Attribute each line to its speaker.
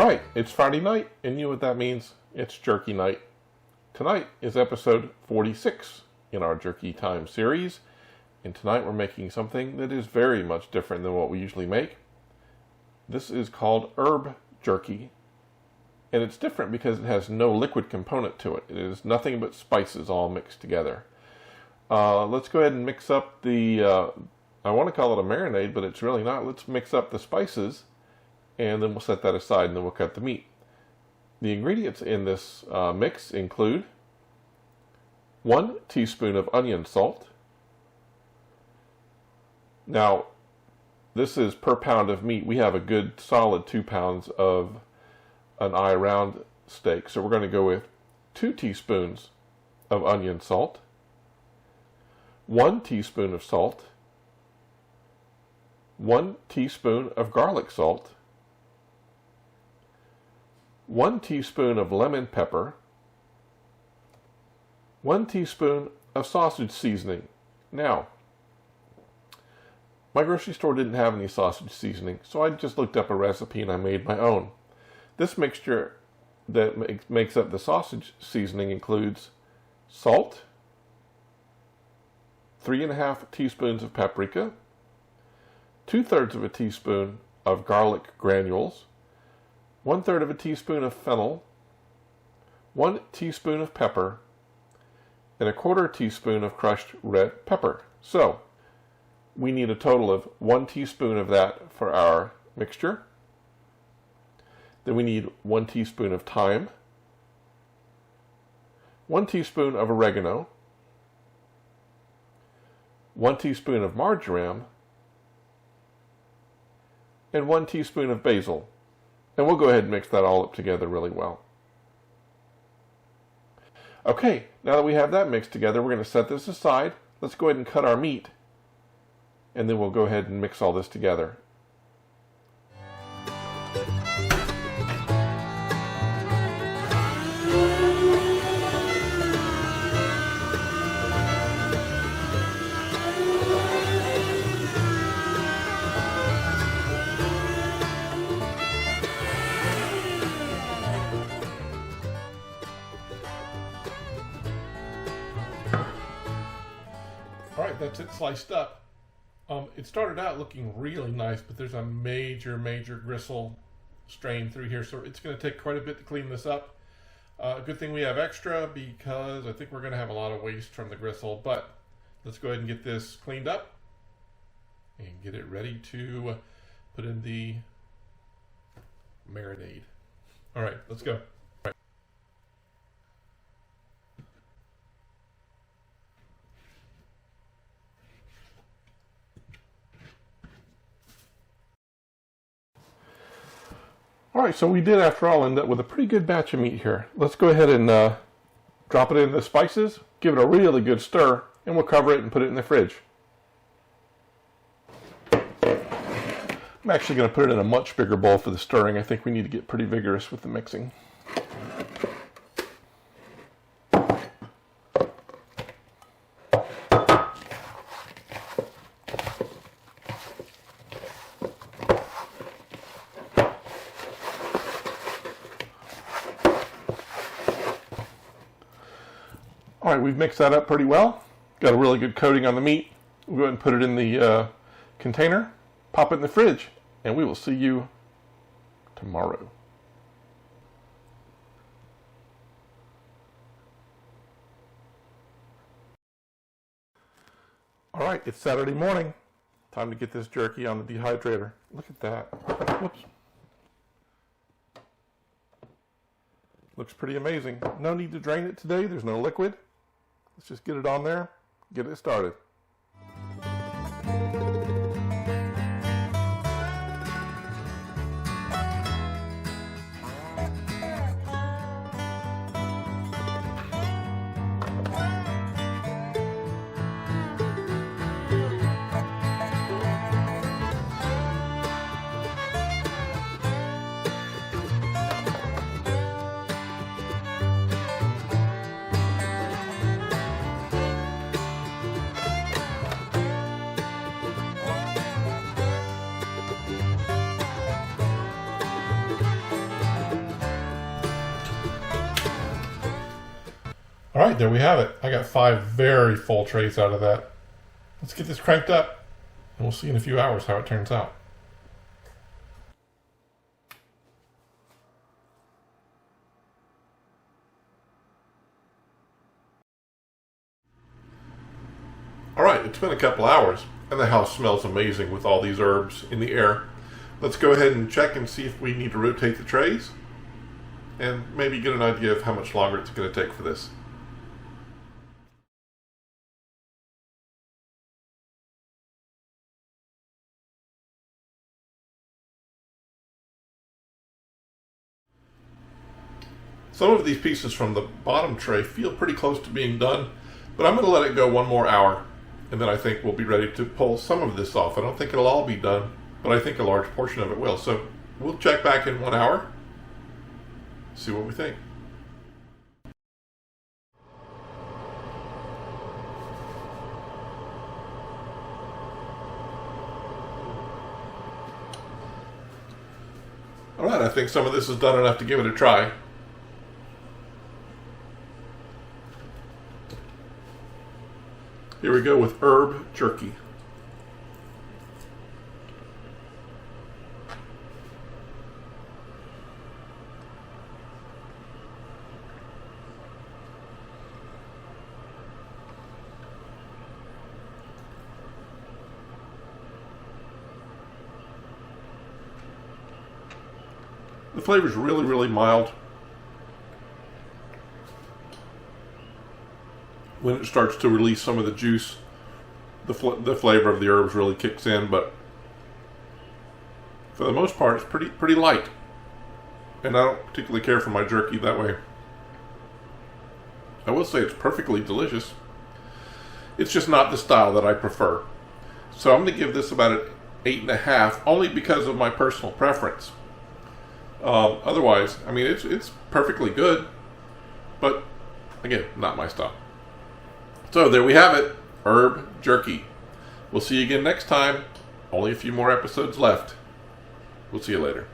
Speaker 1: Alright, it's Friday night, and you know what that means? It's jerky night. Tonight is episode 46 in our Jerky Time series, and tonight we're making something that is very much different than what we usually make. This is called herb jerky, and it's different because it has no liquid component to it. It is nothing but spices all mixed together. Let's go ahead and mix up the, I want to call it a marinade, but it's really not. Let's mix up the spices, and then we'll set that aside, and then we'll cut the meat. The ingredients in this mix include 1 teaspoon of onion salt. Now, this is per pound of meat. We have a good solid 2 pounds of an eye round steak, so we're going to go with 2 teaspoons of onion salt, 1 teaspoon of salt, 1 teaspoon of garlic salt, 1 teaspoon of lemon pepper, 1 teaspoon of sausage seasoning. Now, my grocery store didn't have any sausage seasoning, so I just looked up a recipe and I made my own. This mixture that makes up the sausage seasoning includes salt, 3½ teaspoons of paprika, 2/3 of a teaspoon of garlic granules, 1/3 of a teaspoon of fennel, 1 teaspoon of pepper, and 1/4 teaspoon of crushed red pepper. So, we need a total of 1 teaspoon of that for our mixture. Then we need 1 teaspoon of thyme, 1 teaspoon of oregano, 1 teaspoon of marjoram, and 1 teaspoon of basil. And we'll go ahead and mix that all up together really well. Okay, now that we have that mixed together, we're going to set this aside. Let's go ahead and cut our meat, and then we'll go ahead and mix all this together. Alright, that's it sliced up. It started out looking really nice, but there's a major gristle strain through here, so it's going to take quite a bit to clean this up. Good thing we have extra, because I think we're going to have a lot of waste from the gristle, but let's go ahead and get this cleaned up and get it ready to put in the marinade. Alright, let's go. Alright, so we did, after all, end up with a pretty good batch of meat here. Let's go ahead and drop it in the spices, give it a really good stir, and we'll cover it and put it in the fridge. I'm actually going to put it in a much bigger bowl for the stirring. I think we need to get pretty vigorous with the mixing. All right, we've mixed that up pretty well. Got a really good coating on the meat. We'll go ahead and put it in the container, pop it in the fridge, and we will see you tomorrow. All right, it's Saturday morning. Time to get this jerky on the dehydrator. Look at that. Whoops. Looks pretty amazing. No need to drain it today. There's no liquid. Let's just get it on there, get it started. All right, there we have it. I got 5 very full trays out of that. Let's get this cranked up, and we'll see in a few hours how it turns out. All right, it's been a couple hours, and the house smells amazing with all these herbs in the air. Let's go ahead and check and see if we need to rotate the trays, and maybe get an idea of how much longer it's going to take for this. Some of these pieces from the bottom tray feel pretty close to being done, but I'm going to let it go 1 more hour, and then I think we'll be ready to pull some of this off. I don't think it'll all be done, but I think a large portion of it will. So we'll check back in 1 hour, see what we think. All right, I think some of this is done enough to give it a try. Here we go with herb jerky. The flavor is really, really mild. When it starts to release some of the juice, the flavor of the herbs really kicks in, but for the most part, it's pretty light. And I don't particularly care for my jerky that way. I will say it's perfectly delicious. It's just not the style that I prefer. So I'm going to give this about an 8.5, only because of my personal preference. Otherwise, I mean, it's perfectly good, but again, not my style. So there we have it, herb jerky. We'll see you again next time. Only a few more episodes left. We'll see you later.